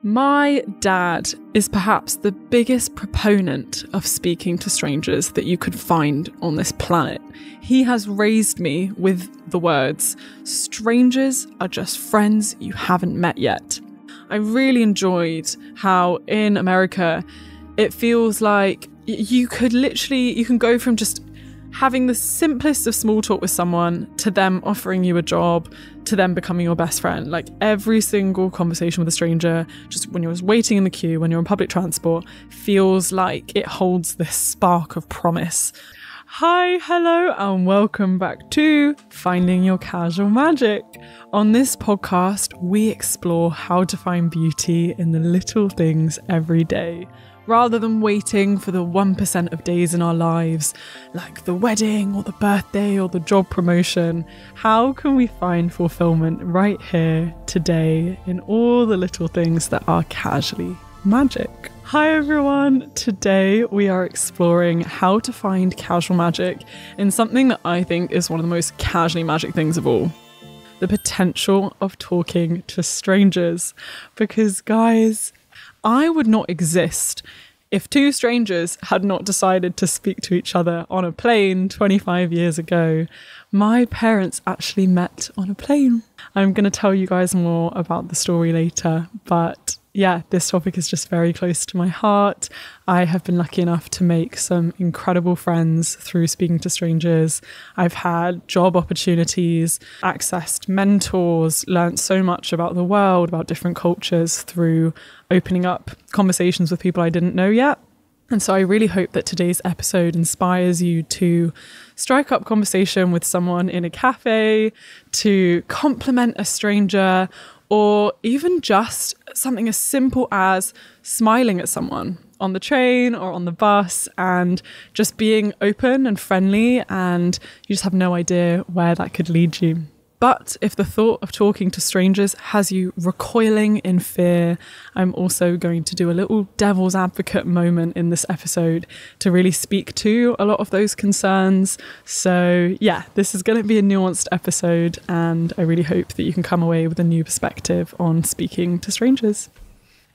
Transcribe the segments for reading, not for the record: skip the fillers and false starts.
My dad is perhaps the biggest proponent of speaking to strangers that you could find on this planet. He has raised me with the words, "Strangers are just friends you haven't met yet." I really enjoyed how in America it feels like you can go from just having the simplest of small talk with someone to them offering you a job, to them becoming your best friend. Like every single conversation with a stranger, just when you're waiting in the queue, when you're on public transport, feels like it holds this spark of promise. Hi, hello, and welcome back to Finding Your Casual Magic. On this podcast, we explore how to find beauty in the little things every day. Rather than waiting for the 1% of days in our lives, like the wedding or the birthday or the job promotion, how can we find fulfillment right here, today, in all the little things that are casually magic? Hi everyone! Today we are exploring how to find casual magic in something that I think is one of the most casually magic things of all. The potential of talking to strangers. Because guys, I would not exist if two strangers had not decided to speak to each other on a plane 25 years ago. My parents actually met on a plane. I'm going to tell you guys more about the story later, but yeah, this topic is just very close to my heart. I have been lucky enough to make some incredible friends through speaking to strangers. I've had job opportunities, accessed mentors, learnt so much about the world, about different cultures through opening up conversations with people I didn't know yet. And so I really hope that today's episode inspires you to strike up conversation with someone in a cafe, to compliment a stranger, or even just something as simple as smiling at someone on the train or on the bus and just being open and friendly, and you just have no idea where that could lead you. But if the thought of talking to strangers has you recoiling in fear, I'm also going to do a little devil's advocate moment in this episode to really speak to a lot of those concerns. So yeah, this is going to be a nuanced episode, and I really hope that you can come away with a new perspective on speaking to strangers.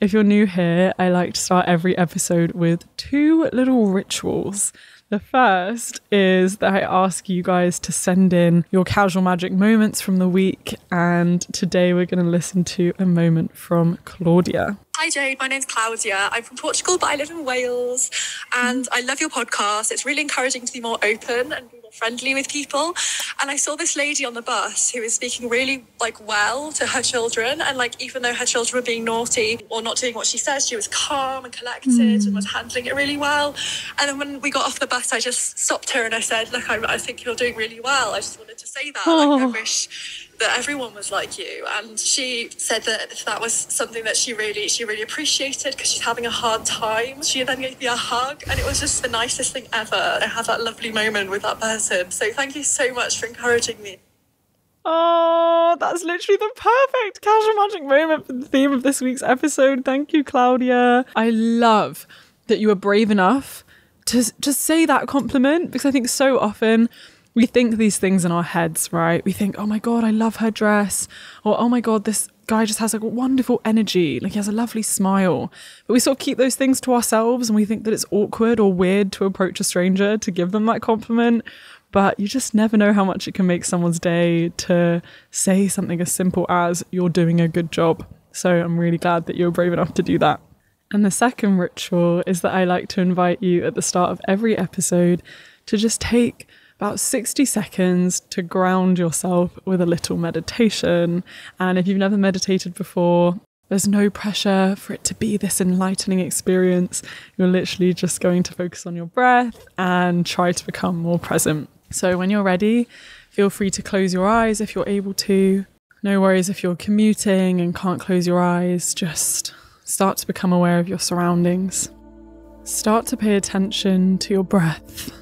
If you're new here, I like to start every episode with two little rituals. The first is that I ask you guys to send in your casual magic moments from the week, and today we're going to listen to a moment from Claudia. Hi Jade, my name's Claudia. I'm from Portugal, but I live in Wales, and I love your podcast. It's really encouraging to be more open and be more friendly with people. And I saw this lady on the bus who was speaking really well to her children, and even though her children were being naughty or not doing what she said, she was calm and collected and was handling it really well. And then when we got off the bus, I just stopped her and I said, look, I think you're doing really well. I just wanted to say that. I wish that everyone was like you. And she said that was something that she really appreciated because she's having a hard time. She then gave me a hug, and it was just the nicest thing ever. I had that lovely moment with that person. So thank you so much for encouraging me. Oh, that's literally the perfect casual magic moment for the theme of this week's episode. Thank you, Claudia. I love that you were brave enough to just say that compliment, because I think so often we think these things in our heads, right? We think, oh my God, I love her dress. Or, oh my God, this guy just has a wonderful energy. Like, he has a lovely smile. But we sort of keep those things to ourselves, and we think that it's awkward or weird to approach a stranger to give them that compliment. But you just never know how much it can make someone's day to say something as simple as, you're doing a good job. So I'm really glad that you were brave enough to do that. And the second ritual is that I like to invite you at the start of every episode to just take about 60 seconds to ground yourself with a little meditation. And if you've never meditated before, there's no pressure for it to be this enlightening experience. You're literally just going to focus on your breath and try to become more present. So when you're ready, feel free to close your eyes if you're able to. No worries if you're commuting and can't close your eyes. Just start to become aware of your surroundings. Start to pay attention to your breath.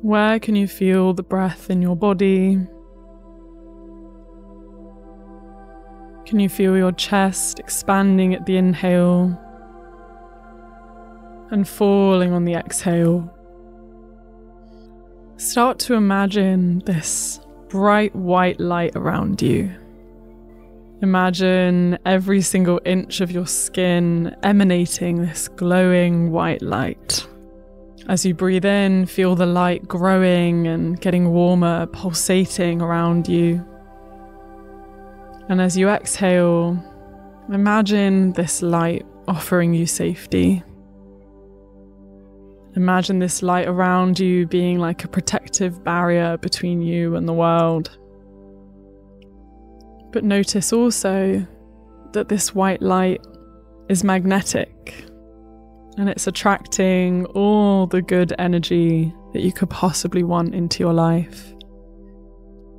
Where can you feel the breath in your body? Can you feel your chest expanding at the inhale and falling on the exhale? Start to imagine this bright white light around you. Imagine every single inch of your skin emanating this glowing white light. As you breathe in, feel the light growing and getting warmer, pulsating around you. And as you exhale, imagine this light offering you safety. Imagine this light around you being like a protective barrier between you and the world. But notice also that this white light is magnetic and it's attracting all the good energy that you could possibly want into your life.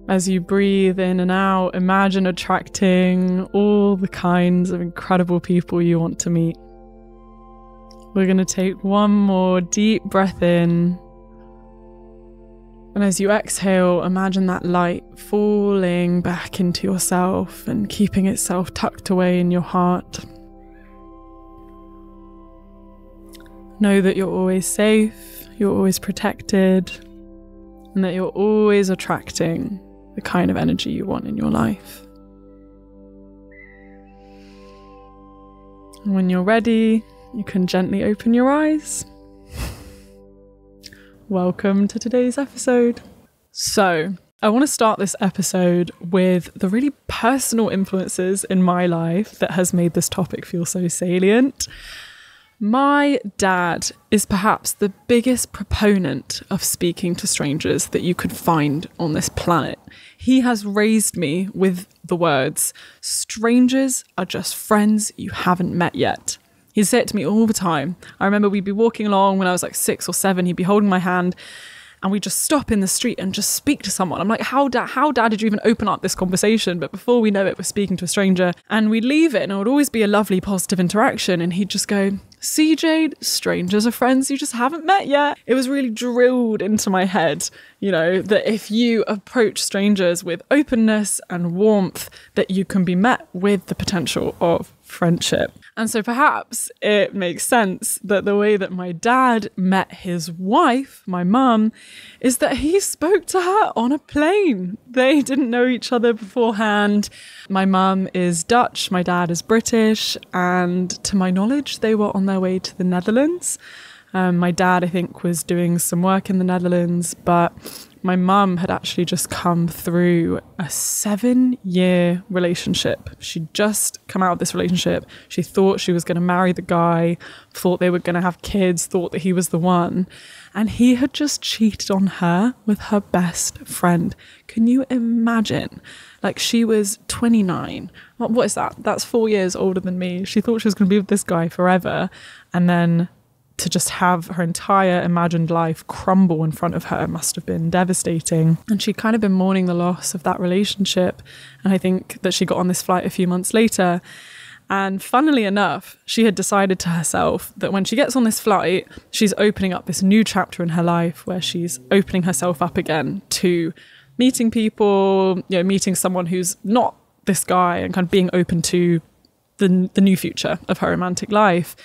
As you breathe in and out, imagine attracting all the kinds of incredible people you want to meet. We're going to take one more deep breath in. And as you exhale, imagine that light falling back into yourself and keeping itself tucked away in your heart. Know that you're always safe, you're always protected, and that you're always attracting the kind of energy you want in your life. And when you're ready, you can gently open your eyes. Welcome to today's episode. So, I want to start this episode with the really personal influences in my life that has made this topic feel so salient. My dad is perhaps the biggest proponent of speaking to strangers that you could find on this planet. He has raised me with the words, "Strangers are just friends you haven't met yet." He'd say it to me all the time. I remember we'd be walking along when I was like 6 or 7. He'd be holding my hand and we'd just stop in the street and just speak to someone. I'm like, how dad did you even open up this conversation? But before we know it, we're speaking to a stranger. And we'd leave it and it would always be a lovely, positive interaction. And he'd just go, "See, Jade, strangers are friends you just haven't met yet." It was really drilled into my head, that if you approach strangers with openness and warmth, that you can be met with the potential of friendship. And so perhaps it makes sense that the way that my dad met his wife, my mum, is that he spoke to her on a plane. They didn't know each other beforehand. My mum is Dutch, my dad is British, and to my knowledge, they were on their way to the Netherlands. My dad, I think, was doing some work in the Netherlands, but my mum had actually just come through a 7-year relationship. She'd just come out of this relationship. She thought she was going to marry the guy, thought they were going to have kids, thought that he was the one. And he had just cheated on her with her best friend. Can you imagine? Like, she was 29. What is that? That's 4 years older than me. She thought she was going to be with this guy forever. And then to just have her entire imagined life crumble in front of her must have been devastating. And she'd kind of been mourning the loss of that relationship. And I think that she got on this flight a few months later. And funnily enough, she had decided to herself that when she gets on this flight, she's opening up this new chapter in her life where she's opening herself up again to meeting people, meeting someone who's not this guy and kind of being open to the new future of her romantic life.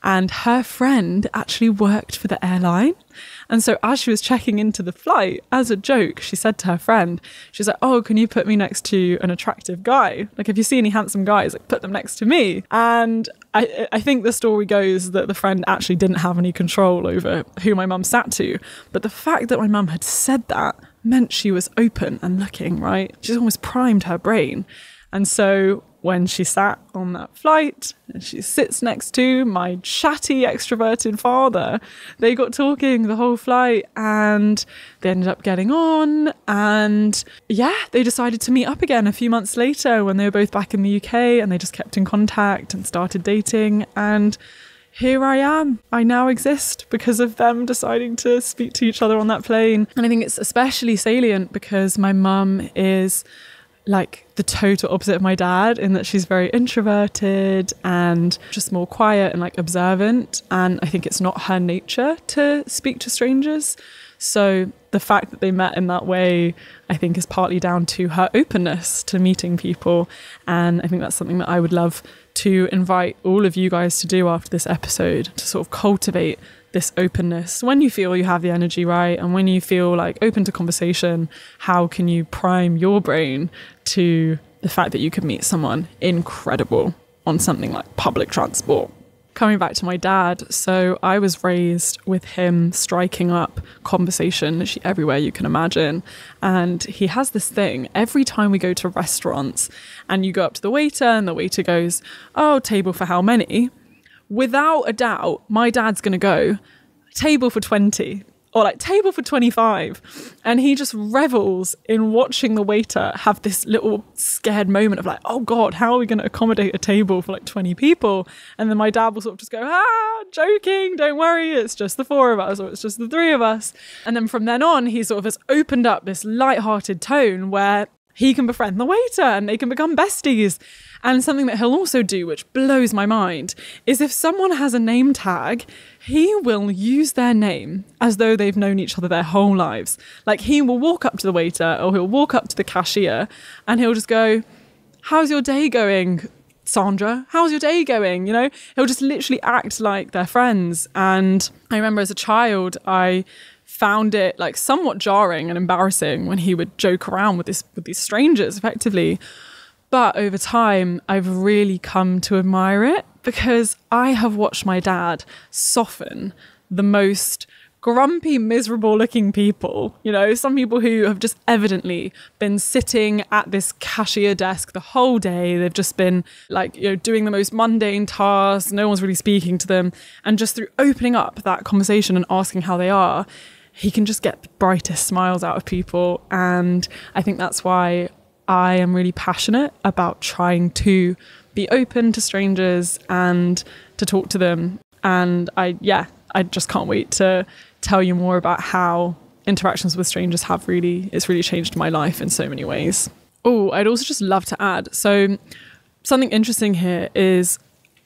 And her friend actually worked for the airline. And so as she was checking into the flight, as a joke, she said to her friend, she's like, "Oh, can you put me next to an attractive guy? Like, if you see any handsome guys, like, put them next to me." And I think the story goes that the friend actually didn't have any control over who my mum sat to. But the fact that my mum had said that meant she was open and looking, right? She's almost primed her brain. And so when she sat on that flight and she sits next to my chatty, extroverted father, they got talking the whole flight and they ended up getting on. And yeah, they decided to meet up again a few months later when they were both back in the UK, and they just kept in contact and started dating. And here I am. I now exist because of them deciding to speak to each other on that plane. And I think it's especially salient because my mum is like the total opposite of my dad in that she's very introverted and just more quiet and like observant. And I think it's not her nature to speak to strangers. So the fact that they met in that way, I think, is partly down to her openness to meeting people. And I think that's something that I would love to invite all of you guys to do after this episode, to sort of cultivate this openness. When you feel you have the energy right and when you feel like open to conversation, how can you prime your brain to the fact that you could meet someone incredible on something like public transport. Coming back to my dad, so I was raised with him striking up conversation literally everywhere you can imagine. And he has this thing, every time we go to restaurants and you go up to the waiter and the waiter goes, "Oh, table for how many?" Without a doubt, my dad's going to go, "Table for 20. Or like table for 25. And he just revels in watching the waiter have this little scared moment of like, oh God, how are we going to accommodate a table for like 20 people? And then my dad will sort of just go, joking, don't worry, it's just the 4 of us, or it's just the 3 of us. And then from then on, he sort of has opened up this light-hearted tone where he can befriend the waiter and they can become besties. And something that he'll also do, which blows my mind, is if someone has a name tag, he will use their name as though they've known each other their whole lives. Like, he will walk up to the waiter or he'll walk up to the cashier and he'll just go, "How's your day going, Sandra? How's your day going?" You know, he'll just literally act like they're friends. And I remember as a child, I found it like somewhat jarring and embarrassing when he would joke around with these strangers effectively. But over time, I've really come to admire it because I have watched my dad soften the most grumpy, miserable looking people. You know, some people who have just evidently been sitting at this cashier desk the whole day. They've just been like, you know, doing the most mundane tasks. No one's really speaking to them. And just through opening up that conversation and asking how they are, he can just get the brightest smiles out of people. And I think that's why I am really passionate about trying to be open to strangers and to talk to them. And I just can't wait to tell you more about how interactions with strangers it's really changed my life in so many ways. Oh, I'd also just love to add. So something interesting here is,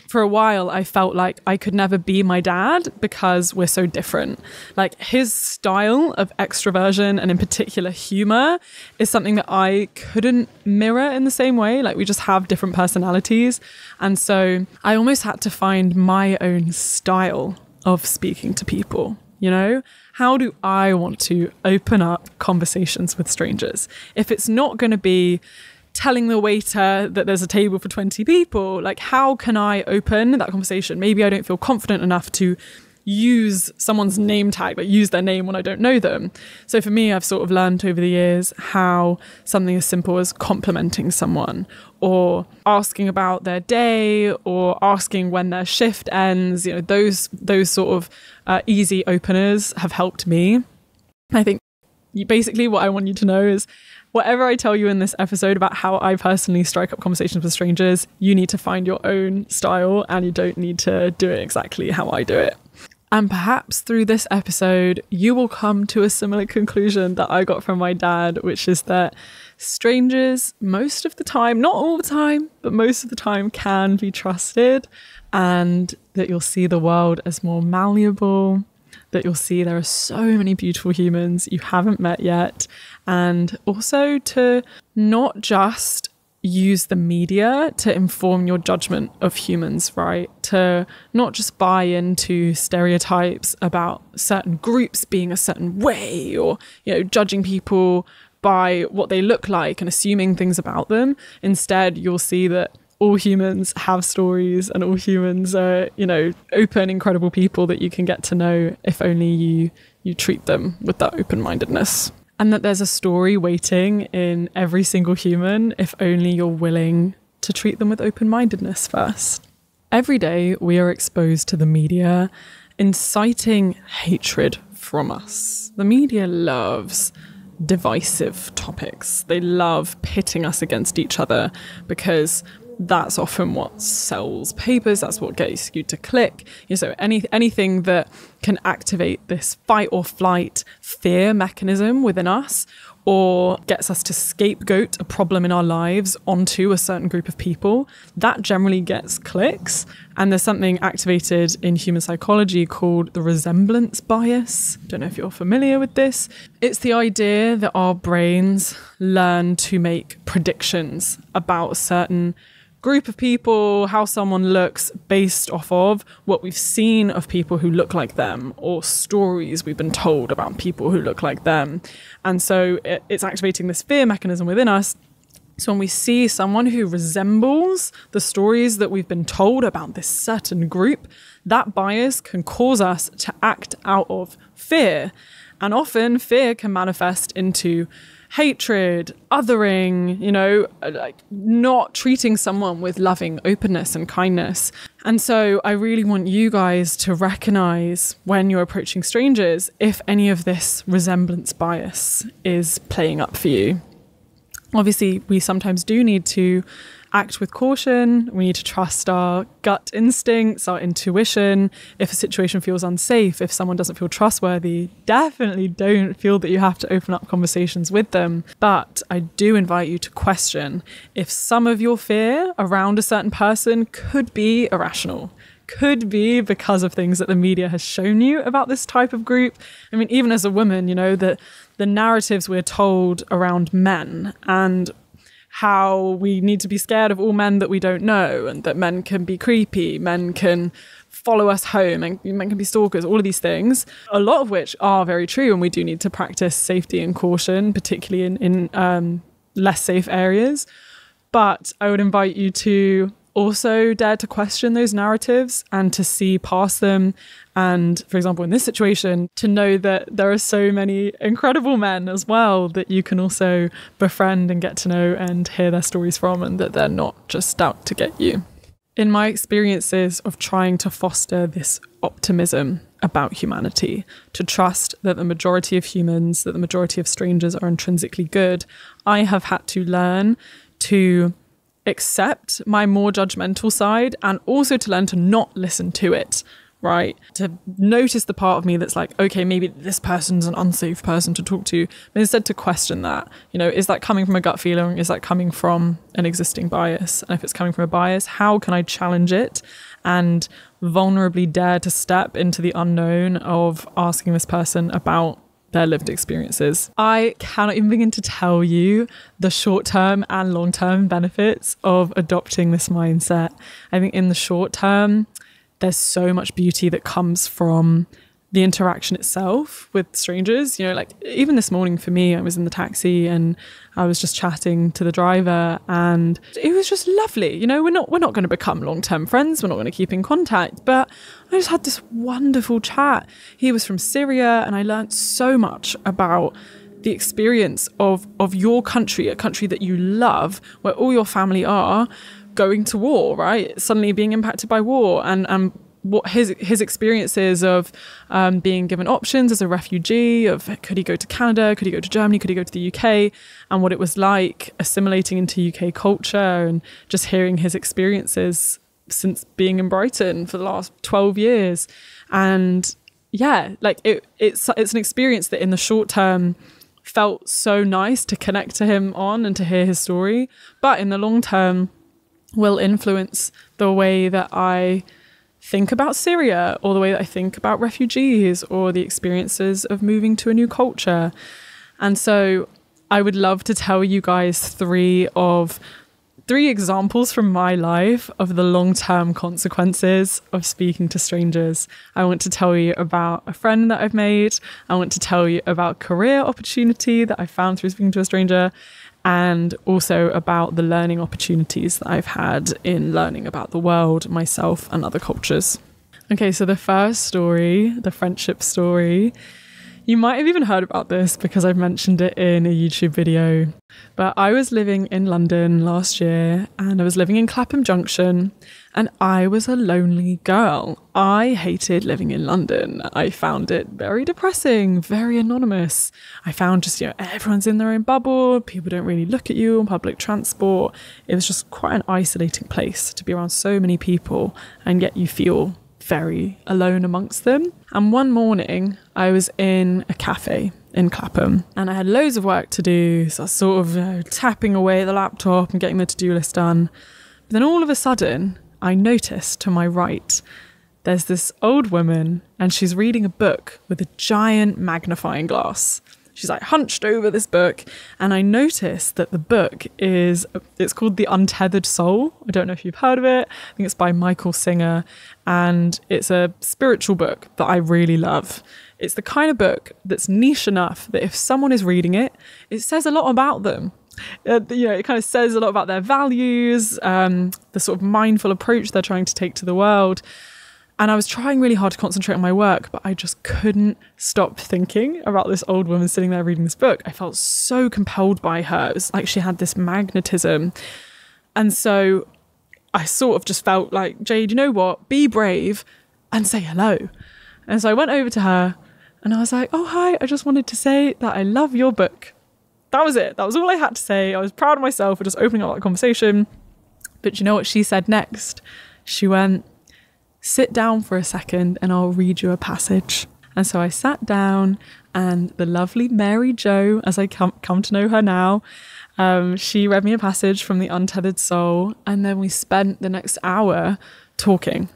for a while, I felt like I could never be my dad because we're so different. Like, his style of extroversion and in particular humor is something that I couldn't mirror in the same way. Like, we just have different personalities. And so I almost had to find my own style of speaking to people. You know, how do I want to open up conversations with strangers? If it's not going to be telling the waiter that there's a table for 20 people, like, how can I open that conversation? Maybe I don't feel confident enough to use someone's name tag, like use their name when I don't know them. So for me, I've sort of learned over the years how something as simple as complimenting someone or asking about their day or asking when their shift ends, you know, those sort of easy openers have helped me. I think basically what I want you to know is, whatever I tell you in this episode about how I personally strike up conversations with strangers, you need to find your own style and you don't need to do it exactly how I do it. And perhaps through this episode, you will come to a similar conclusion that I got from my dad, which is that strangers, most of the time, not all the time, but most of the time, can be trusted, and that you'll see the world as more malleable, that you'll see there are so many beautiful humans you haven't met yet, and also to not just use the media to inform your judgment of humans, right? To not just buy into stereotypes about certain groups being a certain way, or, you know, judging people by what they look like and assuming things about them. Instead, you'll see that all humans have stories and all humans are, you know, open, incredible people that you can get to know if only you treat them with that open-mindedness. And that there's a story waiting in every single human if only you're willing to treat them with open-mindedness first. Every day we are exposed to the media inciting hatred from us. The media loves divisive topics. They love pitting us against each other because that's often what sells papers. That's what gets you to click. So anything that can activate this fight or flight fear mechanism within us, or gets us to scapegoat a problem in our lives onto a certain group of people, that generally gets clicks. And there's something activated in human psychology called the resemblance bias. Don't know if you're familiar with this. It's the idea that our brains learn to make predictions about a certain group of people, how someone looks, based off of what we've seen of people who look like them, or stories we've been told about people who look like them. And so it's activating this fear mechanism within us So when we see someone who resembles the stories that we've been told about this certain group, that bias can cause us to act out of fear. And often fear can manifest into hatred, othering, like not treating someone with loving openness and kindness. And so I really want you guys to recognize when you're approaching strangers if any of this resemblance bias is playing up for you. Obviously, we sometimes do need to act with caution. We need to trust our gut instincts, our intuition. If a situation feels unsafe, if someone doesn't feel trustworthy, definitely don't feel that you have to open up conversations with them. But I do invite you to question if some of your fear around a certain person could be irrational, could be because of things that the media has shown you about this type of group. I mean, even as a woman, the narratives we're told around men and how we need to be scared of all men that we don't know, and that men can be creepy, men can follow us home, and men can be stalkers, all of these things, a lot of which are very true, and we do need to practice safety and caution, particularly in less safe areas. But I would invite you to also dare to question those narratives and to see past them. And for example, in this situation, to know that there are so many incredible men as well that you can also befriend and get to know and hear their stories from, and that they're not just out to get you. In my experiences of trying to foster this optimism about humanity, to trust that the majority of humans, that the majority of strangers are intrinsically good, I have had to learn to accept my more judgmental side and also to learn to not listen to it, right? To notice the part of me that's like, okay, maybe this person's an unsafe person to talk to, but instead to question that, is that coming from a gut feeling? Is that coming from an existing bias? And if it's coming from a bias, how can I challenge it and vulnerably dare to step into the unknown of asking this person about their lived experiences? I cannot even begin to tell you the short-term and long-term benefits of adopting this mindset. I think in the short term, there's so much beauty that comes from the interaction itself with strangers. Like even this morning for me, I was in the taxi and I was just chatting to the driver, and it was just lovely. We're not going to become long-term friends. We're not going to keep in contact, but I just had this wonderful chat. He was from Syria, and I learned so much about the experience of your country, a country that you love, where all your family are going to war, right? Suddenly being impacted by war, and what his experiences of being given options as a refugee, of could he go to Canada, could he go to Germany, could he go to the UK, and what it was like assimilating into UK culture, and just hearing his experiences since being in Brighton for the last 12 years. And yeah, like it's an experience that in the short term felt so nice to connect to him on and to hear his story, but in the long term will influence the way that I think about Syria, or the way that I think about refugees, or the experiences of moving to a new culture. And so I would love to tell you guys three examples from my life of the long-term consequences of speaking to strangers. I want to tell you about a friend that I've made. I want to tell you about career opportunity that I found through speaking to a stranger, and also about the learning opportunities that I've had in learning about the world, myself, and other cultures. Okay, so the first story, the friendship story, you might have even heard about this because I've mentioned it in a YouTube video. But I was living in London last year, and I was living in Clapham Junction, and I was a lonely girl. I hated living in London. I found it very depressing, very anonymous. I found just, everyone's in their own bubble. People don't really look at you on public transport. It was just quite an isolating place to be around so many people, and yet you feel very alone amongst them. And one morning I was in a cafe in Clapham, and I had loads of work to do, so I was sort of tapping away at the laptop and getting the to-do list done. But then all of a sudden I noticed to my right there's this old woman, and she's reading a book with a giant magnifying glass. She's like hunched over this book, and I noticed that the book it's called The Untethered Soul. I don't know if you've heard of it. I think it's by Michael Singer, and it's a spiritual book that I really love. It's the kind of book that's niche enough that if someone is reading it, it says a lot about them. it kind of says a lot about their values, the sort of mindful approach they're trying to take to the world. And I was trying really hard to concentrate on my work, but I just couldn't stop thinking about this old woman sitting there reading this book. I felt so compelled by her. It was like she had this magnetism. And so I sort of just felt like, Jade, you know what? Be brave and say hello. And so I went over to her and I was like, oh, hi, I just wanted to say that I love your book. That was it. That was all I had to say. I was proud of myself for just opening up that conversation. But you know what she said next? She went, sit down for a second and I'll read you a passage. And so I sat down, and the lovely Mary Jo, as I come to know her now, she read me a passage from The Untethered Soul, and then we spent the next hour talking.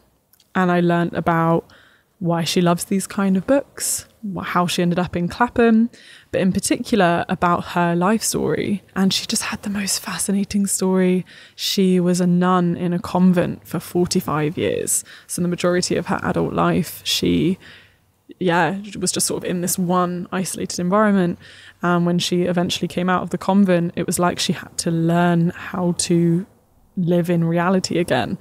And I learnt about why she loves these kind of books, how she ended up in Clapham, but in particular about her life story. And she just had the most fascinating story. She was a nun in a convent for 45 years. So the majority of her adult life, she was just sort of in this one isolated environment. And when she eventually came out of the convent, it was like she had to learn how to live in reality again.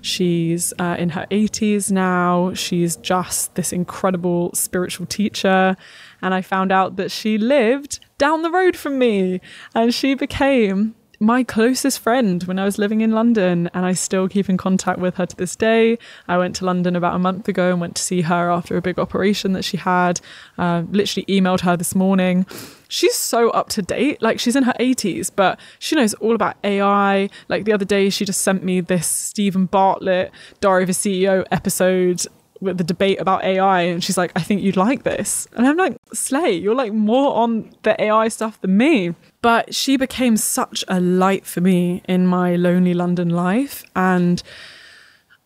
She's in her 80s now. She's just this incredible spiritual teacher. And I found out that she lived down the road from me, and she became my closest friend when I was living in London, and I still keep in contact with her to this day. I went to London about a month ago and went to see her after a big operation that she had. Literally emailed her this morning. She's so up to date. Like, she's in her 80s, but she knows all about AI. Like, the other day, she just sent me this Stephen Bartlett, Diary of a CEO episode with the debate about AI. And she's like, I think you'd like this. And I'm like, slay, you're like more on the AI stuff than me. But she became such a light for me in my lonely London life. And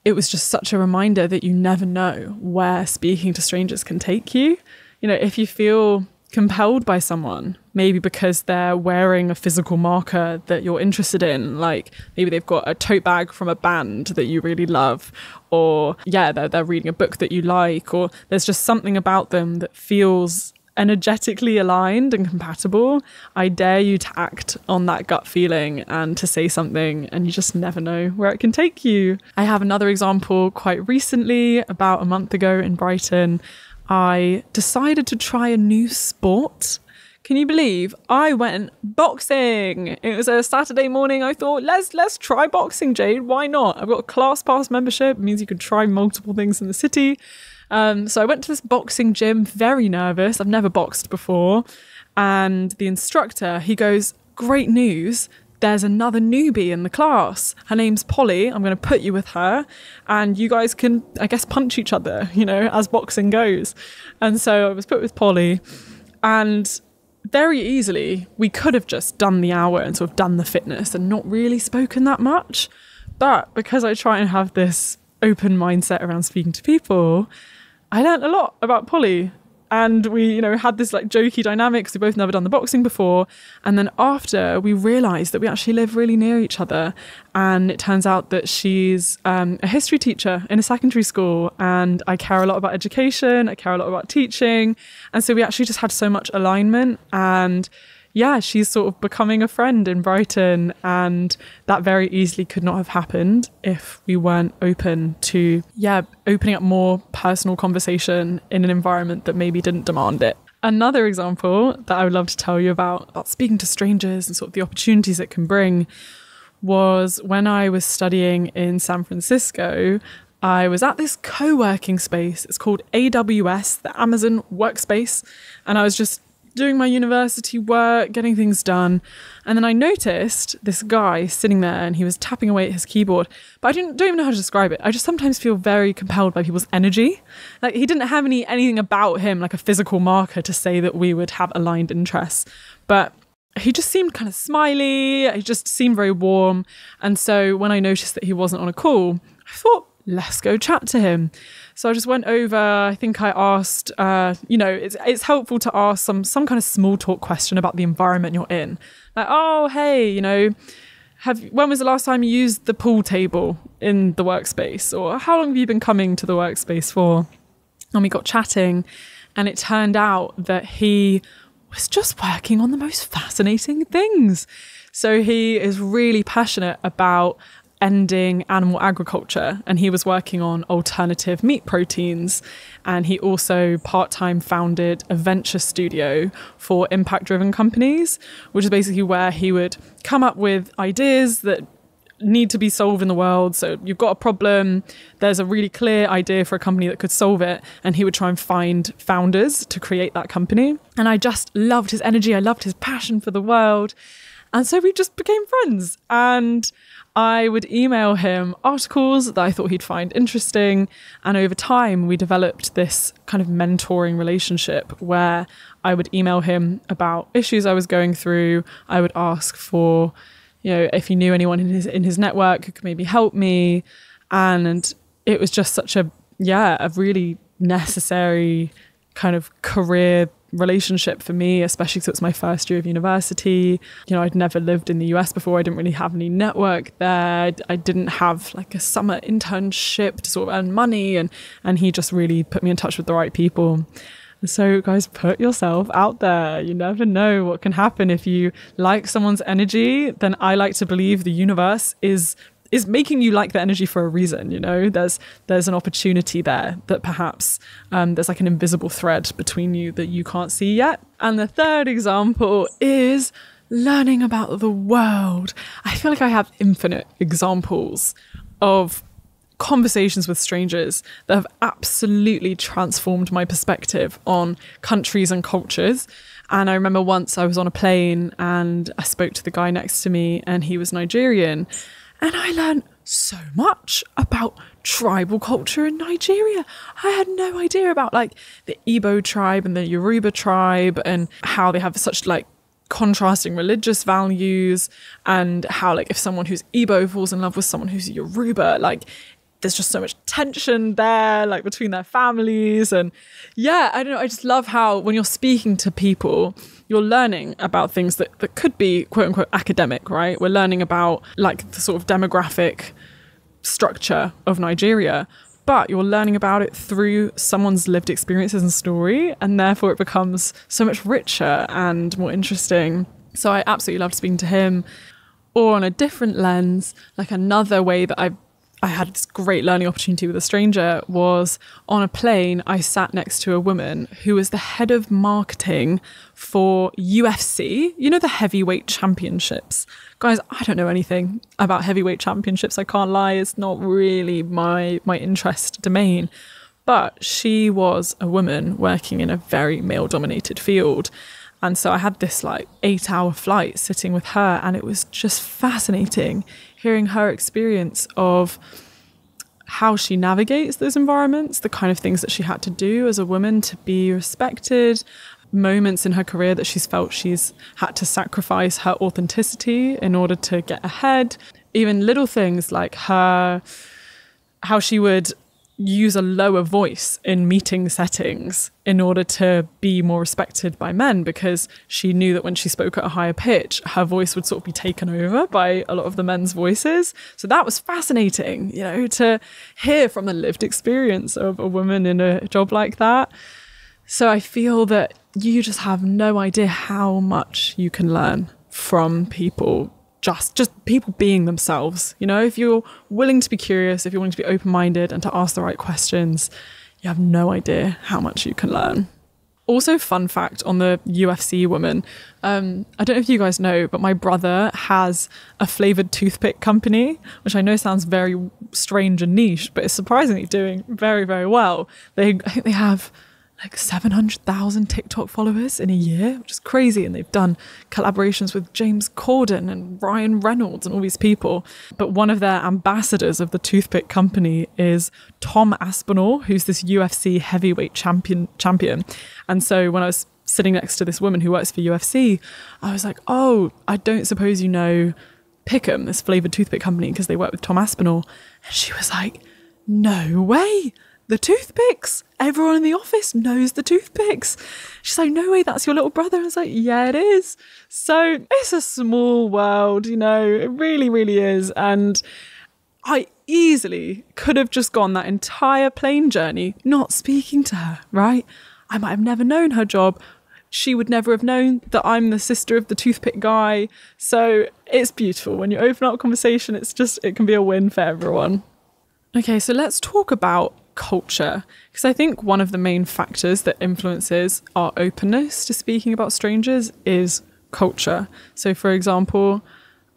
it was just such a reminder that you never know where speaking to strangers can take you. You know, if you feel compelled by someone, maybe because they're wearing a physical marker that you're interested in, like maybe they've got a tote bag from a band that you really love, or they're reading a book that you like, or there's just something about them that feels energetically aligned and compatible. I dare you to act on that gut feeling and to say something, and you just never know where it can take you. I have another example quite recently. About a month ago in Brighton, I decided to try a new sport. Can you believe I went boxing? It was a Saturday morning. I thought, let's try boxing, Jade. Why not? I've got a class pass membership. It means you could try multiple things in the city. So I went to this boxing gym, very nervous. I've never boxed before. And the instructor, he goes, great news. There's another newbie in the class. Her name's Polly. I'm going to put you with her, and you guys can, I guess, punch each other, you know, as boxing goes. And so I was put with Polly, and very easily we could have just done the hour and sort of done the fitness and not really spoken that much. But because I try and have this open mindset around speaking to people, I learned a lot about Polly. And we, you know, had this like jokey dynamic because we both never done the boxing before. And then after, we realised that we actually live really near each other. And it turns out that she's a history teacher in a secondary school. And I care a lot about education. I care a lot about teaching. And so we actually just had so much alignment. And yeah, she's sort of becoming a friend in Brighton, and that very easily could not have happened if we weren't open to, opening up more personal conversation in an environment that maybe didn't demand it. Another example that I would love to tell you about speaking to strangers and sort of the opportunities it can bring was when I was studying in San Francisco. I was at this co-working space. It's called AWS, the Amazon Workspace, and I was just doing my university work, getting things done. And then I noticed this guy sitting there, and he was tapping away at his keyboard. But I don't even know how to describe it. I just sometimes feel very compelled by people's energy. Like, he didn't have anything about him, like a physical marker to say that we would have aligned interests. But he just seemed kind of smiley. He just seemed very warm. And so when I noticed that he wasn't on a call, I thought, let's go chat to him. So I just went over. I think I asked, it's helpful to ask some kind of small talk question about the environment you're in. Like, oh, hey, when was the last time you used the pool table in the workspace? Or how long have you been coming to the workspace for? And we got chatting, and it turned out that he was just working on the most fascinating things. So he is really passionate about ending animal agriculture, and he was working on alternative meat proteins, and he also part-time founded a venture studio for impact-driven companies, which is basically where he would come up with ideas that need to be solved in the world. So you've got a problem, there's a really clear idea for a company that could solve it, and he would try and find founders to create that company. And I just loved his energy, I loved his passion for the world, and so we just became friends. And I would email him articles that I thought he'd find interesting. And over time, we developed this kind of mentoring relationship where I would email him about issues I was going through. I would ask for, if he knew anyone in his network who could maybe help me. And it was just such a really necessary kind of career relationship for me, especially because it was my first year of university. I'd never lived in the US before. I didn't really have any network there. I didn't have like a summer internship to sort of earn money, and he just really put me in touch with the right people. So guys, put yourself out there. You never know what can happen. If you like someone's energy, then I like to believe the universe is making you like the energy for a reason. There's an opportunity there that perhaps there's like an invisible thread between you that you can't see yet. And the third example is learning about the world. I feel like I have infinite examples of conversations with strangers that have absolutely transformed my perspective on countries and cultures. And I remember once I was on a plane and I spoke to the guy next to me, and he was Nigerian. And I learned so much about tribal culture in Nigeria. I had no idea about like the Igbo tribe and the Yoruba tribe, and how they have such like contrasting religious values, and how like if someone who's Igbo falls in love with someone who's Yoruba, like there's just so much tension there, like between their families. And I don't know, I just love how when you're speaking to people, you're learning about things that could be quote unquote academic, right? We're learning about like the sort of demographic structure of Nigeria, but you're learning about it through someone's lived experiences and story, and therefore it becomes so much richer and more interesting. So I absolutely loved speaking to him. Or on a different lens, like another way that I had this great learning opportunity with a stranger was on a plane. I sat next to a woman who was the head of marketing for UFC, the heavyweight championships. Guys, I don't know anything about heavyweight championships. I can't lie. It's not really my interest domain. But she was a woman working in a very male-dominated field. And so I had this like 8-hour flight sitting with her, and it was just fascinating hearing her experience of how she navigates those environments, the kind of things that she had to do as a woman to be respected, moments in her career that she's felt she's had to sacrifice her authenticity in order to get ahead, even little things like how she would use a lower voice in meeting settings in order to be more respected by men, because she knew that when she spoke at a higher pitch, her voice would sort of be taken over by a lot of the men's voices. So that was fascinating, to hear from the lived experience of a woman in a job like that. So I feel that you just have no idea how much you can learn from people, just people being themselves. If you're willing to be curious, if you're willing to be open-minded and to ask the right questions, you have no idea how much you can learn. Also, fun fact on the UFC woman, I don't know if you guys know, but my brother has a flavoured toothpick company, which I know sounds very strange and niche, but it's surprisingly doing very, very well. I think they have like 700,000 TikTok followers in a year, which is crazy. And they've done collaborations with James Corden and Ryan Reynolds and all these people. But one of their ambassadors of the toothpick company is Tom Aspinall, who's this UFC heavyweight champion. And so when I was sitting next to this woman who works for UFC, I was like, oh, I don't suppose you know Pick'em, this flavoured toothpick company, because they work with Tom Aspinall. And she was like, no way. The toothpicks. Everyone in the office knows the toothpicks. She's like, no way, that's your little brother. I was like, yeah, it is. So it's a small world, it really, really is. And I easily could have just gone that entire plane journey not speaking to her, right? I might have never known her job, she would never have known that I'm the sister of the toothpick guy. So it's beautiful. When you open up a conversation, it can be a win for everyone. Okay, so let's talk about culture, because I think one of the main factors that influences our openness to speaking about strangers is culture. So for example,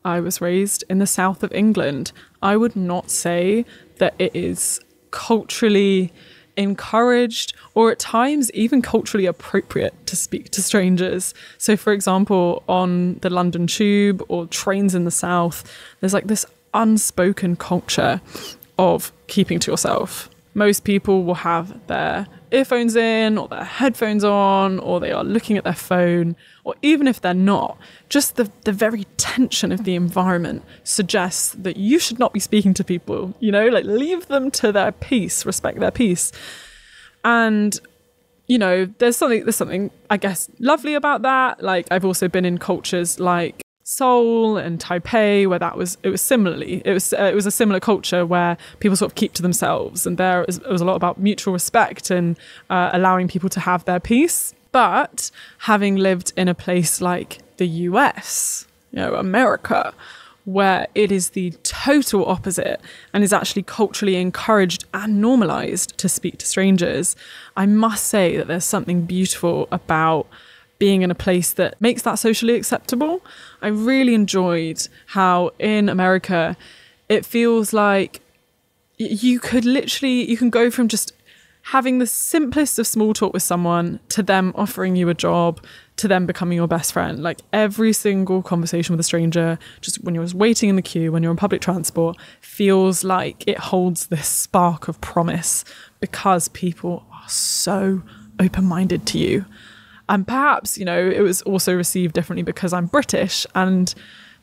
I was raised in the south of England. I would not say that it is culturally encouraged or at times even culturally appropriate to speak to strangers. So for example, on the London Tube or trains in the south, there's like this unspoken culture of keeping to yourself. Most people will have their earphones in or their headphones on, or they are looking at their phone, or even if they're not, just the very tension of the environment suggests that you should not be speaking to people, like leave them to their peace, respect their peace. And, there's something, I guess, lovely about that. Like I've also been in cultures like Seoul and Taipei, where it was a similar culture where people sort of keep to themselves, and it was a lot about mutual respect and allowing people to have their peace. But having lived in a place like the US, America, where it is the total opposite and is actually culturally encouraged and normalized to speak to strangers, I must say that there's something beautiful about being in a place that makes that socially acceptable. I really enjoyed how in America, it feels like you can go from just having the simplest of small talk with someone to them offering you a job, to them becoming your best friend. Like every single conversation with a stranger, just when you're waiting in the queue, when you're on public transport, feels like it holds this spark of promise because people are so open-minded to you. And perhaps, it was also received differently because I'm British and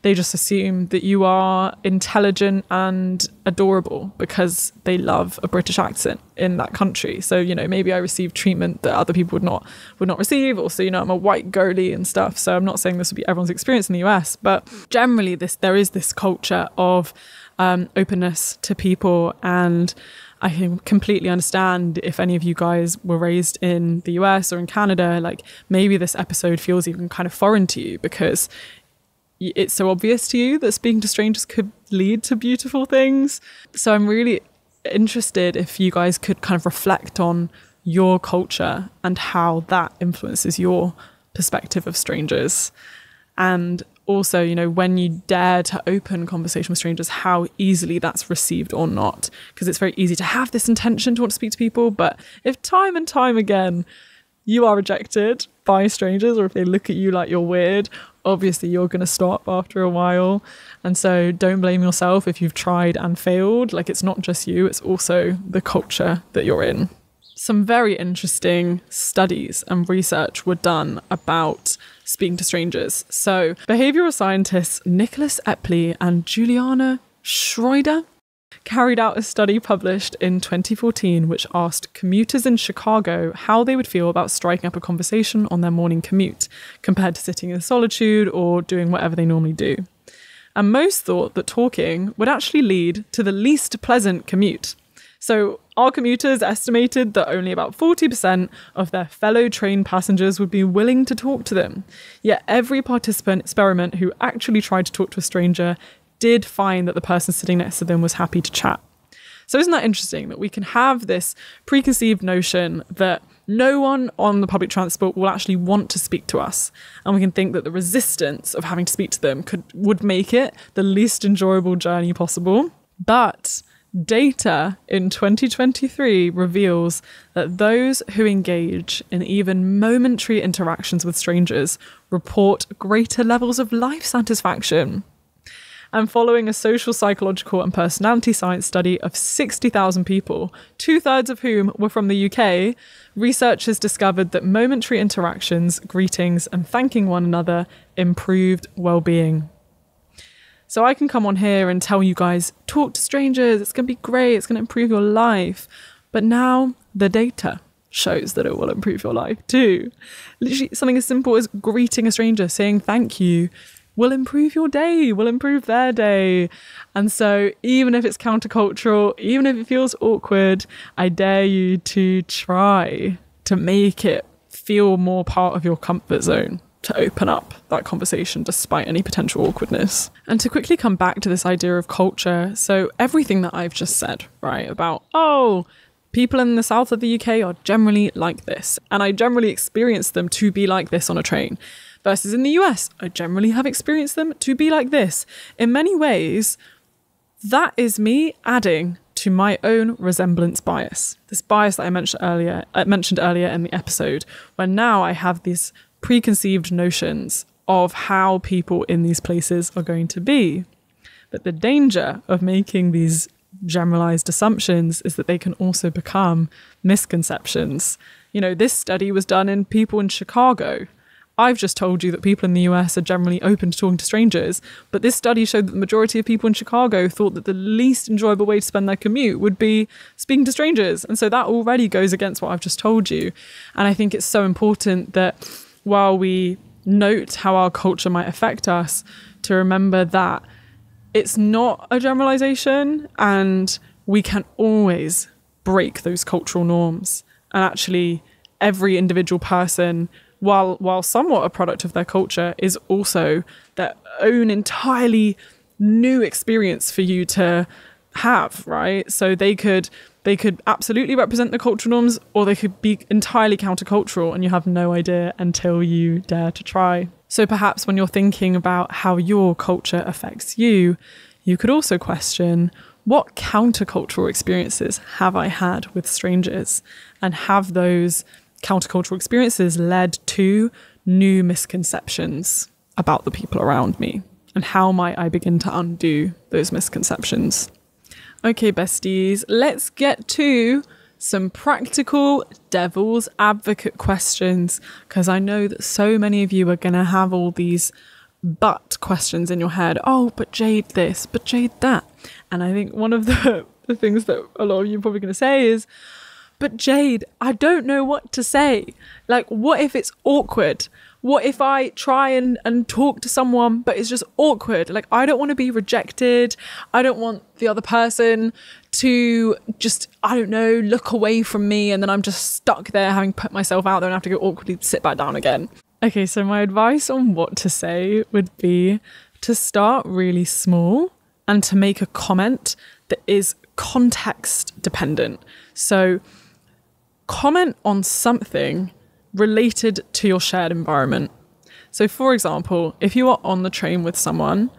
they just assume that you are intelligent and adorable because they love a British accent in that country. So, maybe I received treatment that other people would not receive. Also, I'm a white girly and stuff. So I'm not saying this would be everyone's experience in the US, but generally there is this culture of openness to people. And I can completely understand if any of you guys were raised in the US or in Canada, like maybe this episode feels even kind of foreign to you because it's so obvious to you that speaking to strangers could lead to beautiful things. So I'm really interested if you guys could kind of reflect on your culture and how that influences your perspective of strangers. And also, when you dare to open conversation with strangers, how easily that's received or not. Because it's very easy to have this intention to want to speak to people. But if time and time again you are rejected by strangers, or if they look at you like you're weird, obviously you're going to stop after a while. And so don't blame yourself if you've tried and failed. Like it's not just you, it's also the culture that you're in. Some very interesting studies and research were done about speaking to strangers. So behavioural scientists Nicholas Epley and Juliana Schroeder carried out a study published in 2014 which asked commuters in Chicago how they would feel about striking up a conversation on their morning commute compared to sitting in solitude or doing whatever they normally do. And most thought that talking would actually lead to the least pleasant commute. So our commuters estimated that only about 40% of their fellow train passengers would be willing to talk to them. Yet every participant experiment who actually tried to talk to a stranger did find that the person sitting next to them was happy to chat. So isn't that interesting that we can have this preconceived notion that no one on the public transport will actually want to speak to us, and we can think that the resistance of having to speak to them would make it the least enjoyable journey possible. But data in 2023 reveals that those who engage in even momentary interactions with strangers report greater levels of life satisfaction. And following a social, psychological and personality science study of 60,000 people, 2/3 of whom were from the UK, researchers discovered that momentary interactions, greetings and thanking one another improved well-being. So I can come on here and tell you guys, talk to strangers, it's going to be great, it's going to improve your life. But now the data shows that it will improve your life too. Literally something as simple as greeting a stranger, saying thank you, will improve your day, will improve their day. And so even if it's countercultural, even if it feels awkward, I dare you to try to make it feel more part of your comfort zone to open up that conversation despite any potential awkwardness. And to quickly come back to this idea of culture, so everything that I've just said, right, about, people in the south of the UK are generally like this, and I generally experience them to be like this on a train, versus in the US, I generally have experienced them to be like this. In many ways, that is me adding to my own resemblance bias. This bias that I mentioned earlier in the episode, where now I have these preconceived notions of how people in these places are going to be. But the danger of making these generalized assumptions is that they can also become misconceptions. You know, this study was done in people in Chicago. I've just told you that people in the US are generally open to talking to strangers, but this study showed that the majority of people in Chicago thought that the least enjoyable way to spend their commute would be speaking to strangers. And so that already goes against what I've just told you. And I think it's so important that while we note how our culture might affect us, to remember that it's not a generalization, and we can always break those cultural norms. And actually, every individual person, while somewhat a product of their culture, is also their own entirely new experience for you to have, right? So they could absolutely represent the cultural norms, or they could be entirely countercultural, and you have no idea until you dare to try. So perhaps when you're thinking about how your culture affects you, you could also question, what countercultural experiences have I had with strangers? And have those countercultural experiences led to new misconceptions about the people around me? And how might I begin to undo those misconceptions? Okay, besties, let's get to some practical devil's advocate questions, because I know that so many of you are going to have all these but questions in your head. Oh, but Jade this, but Jade that. And I think one of the things that a lot of you are probably going to say is, but Jade, I don't know what to say. Like, what if it's awkward? What if I try and talk to someone, but it's just awkward? Like, I don't want to be rejected. I don't want the other person to just, I don't know, look away from me, and then I'm just stuck there having put myself out there and have to go awkwardly sit back down again. Okay, so my advice on what to say would be to start really small and to make a comment that is context dependent. So comment on something related to your shared environment. So for example, if you are on the train with someone,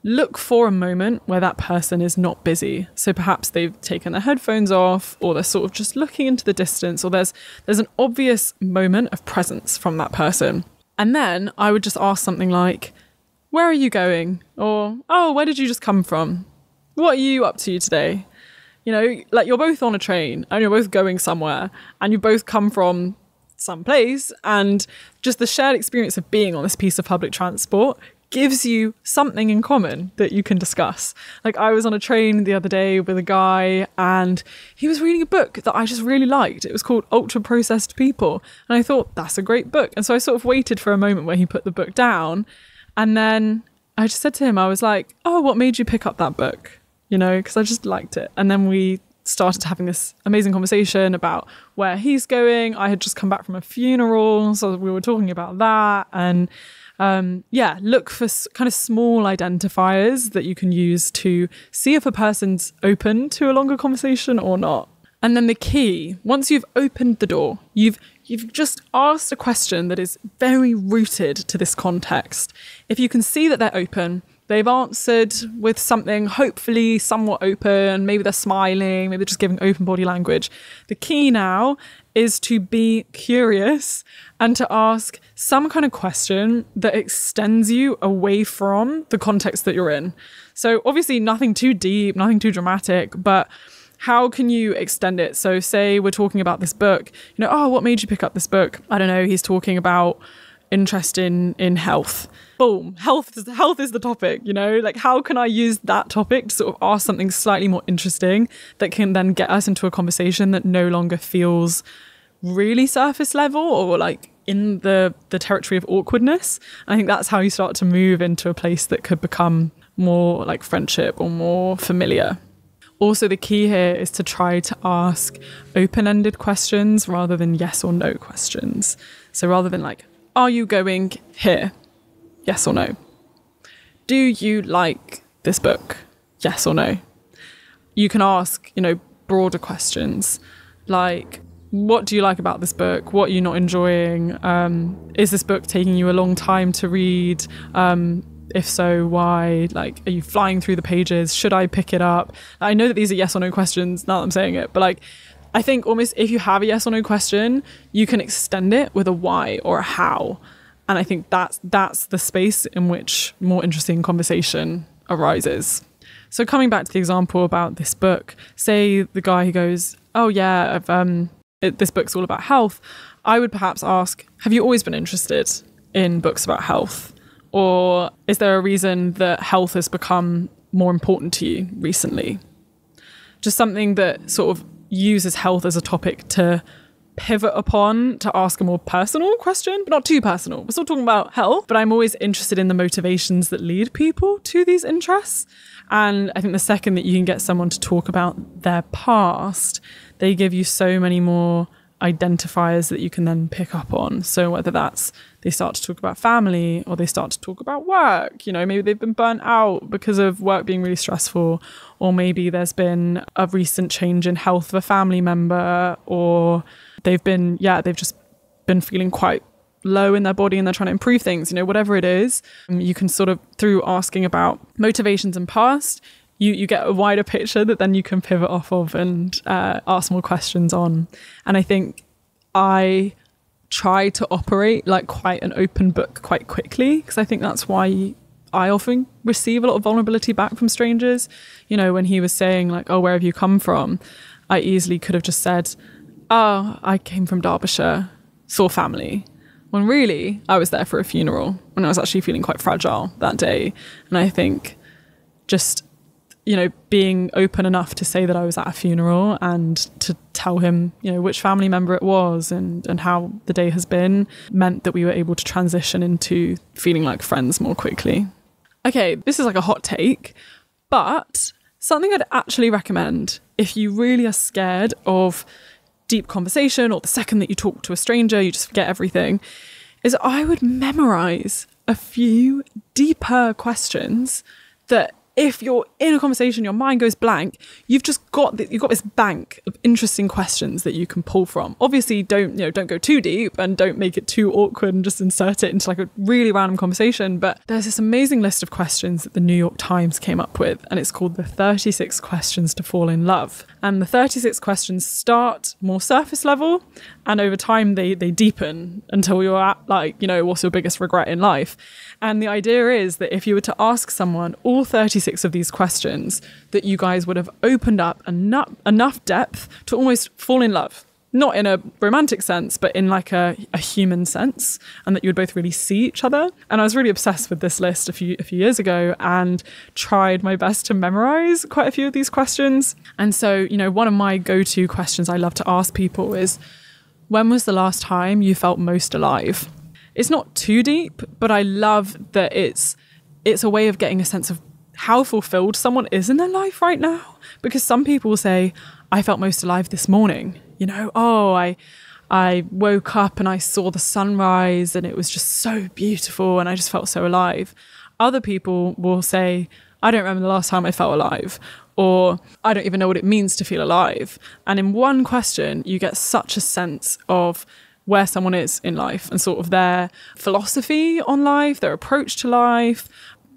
look for a moment where that person is not busy. So perhaps they've taken their headphones off, or they're sort of just looking into the distance, or there's an obvious moment of presence from that person. And then I would just ask something like, where are you going? Or, oh, where did you just come from? What are you up to today? You know, like, you're both on a train and you're both going somewhere, and you both come from some place, and just the shared experience of being on this piece of public transport gives you something in common that you can discuss. Like, I was on a train the other day with a guy, and he was reading a book that I just really liked. It was called Ultra Processed People, and I thought, that's a great book. And so I sort of waited for a moment where he put the book down, and then I just said to him, I was like, oh, what made you pick up that book? You know, because I just liked it. And then we started having this amazing conversation about where he's going. I had just come back from a funeral, so we were talking about that. And look for kind of small identifiers that you can use to see if a person's open to a longer conversation or not. And then the key, once you've opened the door, you've just asked a question that is very rooted to this context. If you can see that they're open, they've answered with something hopefully somewhat open, maybe they're smiling, maybe they're just giving open body language. The key now is to be curious and to ask some kind of question that extends you away from the context that you're in. So obviously nothing too deep, nothing too dramatic, but how can you extend it? So say we're talking about this book, you know, oh, what made you pick up this book? I don't know, he's talking about interest in health. Boom, health is the topic, you know, like, how can I use that topic to sort of ask something slightly more interesting that can then get us into a conversation that no longer feels really surface level or like in the territory of awkwardness. And I think that's how you start to move into a place that could become more like friendship or more familiar. Also, the key here is to try to ask open-ended questions rather than yes or no questions. So rather than like, are you going here? Yes or no? Do you like this book? Yes or no? You can ask, broader questions like, what do you like about this book? What are you not enjoying? Is this book taking you a long time to read? If so, why? Like, are you flying through the pages? Should I pick it up? I know that these are yes or no questions now that I'm saying it, but like, I think almost if you have a yes or no question, you can extend it with a why or a how. And I think that's the space in which more interesting conversation arises. So coming back to the example about this book, say the guy who goes, oh yeah, this book's all about health. I would perhaps ask, have you always been interested in books about health? Or is there a reason that health has become more important to you recently? Just something that sort of uses health as a topic to pivot upon, to ask a more personal question, but not too personal. We're still talking about health, but I'm always interested in the motivations that lead people to these interests. And I think the second that you can get someone to talk about their past, they give you so many more identifiers that you can then pick up on. So whether that's they start to talk about family or they start to talk about work, maybe they've been burnt out because of work being really stressful, or maybe there's been a recent change in health of a family member, or they've just been feeling quite low in their body and they're trying to improve things, whatever it is. You can sort of, through asking about motivations and past, you get a wider picture that then you can pivot off of and ask more questions on. And I think I try to operate like quite an open book quite quickly, because I think that's why I often receive a lot of vulnerability back from strangers. When he was saying like, oh, where have you come from? I easily could have just said, oh, I came from Derbyshire, saw family. When really I was there for a funeral, when I was actually feeling quite fragile that day. And I think just being open enough to say that I was at a funeral and to tell him, which family member it was and how the day has been, meant that we were able to transition into feeling like friends more quickly. Okay, this is like a hot take, but something I'd actually recommend if you really are scared of deep conversation, or the second that you talk to a stranger, you just forget everything, is I would memorize a few deeper questions that if you're in a conversation, your mind goes blank, you've got this bank of interesting questions that you can pull from. Obviously, don't go too deep and don't make it too awkward and just insert it into like a really random conversation. But there's this amazing list of questions that the New York Times came up with, and it's called the 36 Questions to Fall in Love. And the 36 questions start more surface level, and over time they deepen until you're at like, what's your biggest regret in life? And the idea is that if you were to ask someone all 36 of these questions, that you guys would have opened up enough depth to almost fall in love. Not in a romantic sense, but in like a human sense, and that you would both really see each other. And I was really obsessed with this list a few years ago and tried my best to memorize quite a few of these questions. And so, one of my go-to questions I love to ask people is, when was the last time you felt most alive? It's not too deep, but I love that it's a way of getting a sense of how fulfilled someone is in their life right now. Because some people will say, I felt most alive this morning. I woke up and I saw the sunrise and it was just so beautiful and I just felt so alive. Other people will say, I don't remember the last time I felt alive, or I don't even know what it means to feel alive. And in one question, you get such a sense of where someone is in life and sort of their philosophy on life, their approach to life,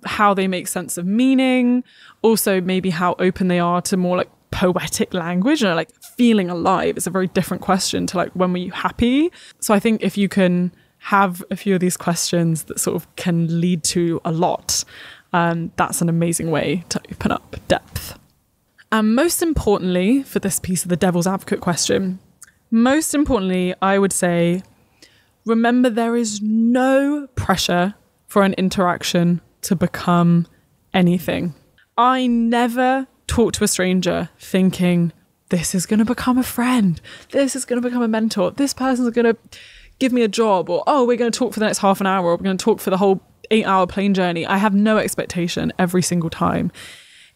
how they make sense of meaning, also maybe how open they are to more like poetic language, like feeling alive is a very different question to like, when were you happy? So I think if you can have a few of these questions that sort of can lead to a lot, that's an amazing way to open up depth. And most importantly, for this piece of the devil's advocate question, most importantly, I would say, remember there is no pressure for an interaction to become anything. I never talk to a stranger thinking, this is going to become a friend, this is going to become a mentor, this person's going to give me a job, or, oh, we're going to talk for the next half an hour, or we're going to talk for the whole 8-hour plane journey. I have no expectation every single time.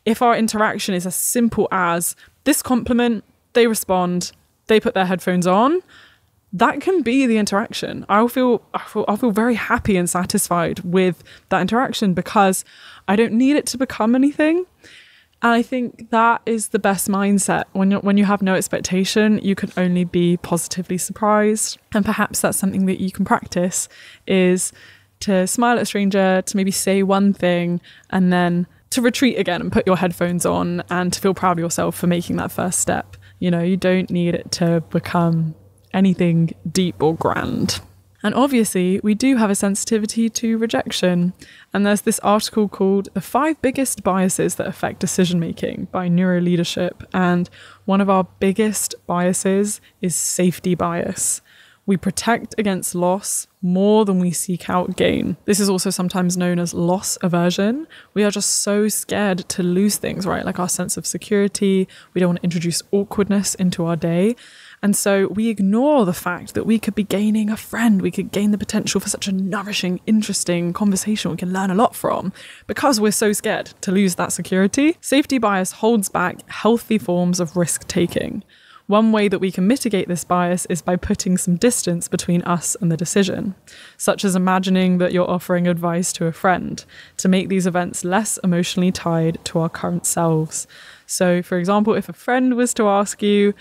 if our interaction is as simple as this compliment, they respond, they put their headphones on, that can be the interaction. I'll feel very happy and satisfied with that interaction because I don't need it to become anything. And I think that is the best mindset. When you have no expectation, you can only be positively surprised. And perhaps that's something that you can practice, is to smile at a stranger, to maybe say one thing, and then to retreat again and put your headphones on and to feel proud of yourself for making that first step. You know, you don't need it to become anything deep or grand. And obviously, we do have a sensitivity to rejection. And there's this article called The 5 Biggest Biases That Affect Decision Making by Neuroleadership. And one of our biggest biases is safety bias. We protect against loss more than we seek out gain. This is also sometimes known as loss aversion. We are just so scared to lose things, right? Like our sense of security. We don't want to introduce awkwardness into our day. And so we ignore the fact that we could be gaining a friend. We could gain the potential for such a nourishing, interesting conversation we can learn a lot from because we're so scared to lose that security. Safety bias holds back healthy forms of risk taking. One way that we can mitigate this bias is by putting some distance between us and the decision, such as imagining that you're offering advice to a friend to make these events less emotionally tied to our current selves. So, for example, if a friend was to ask you,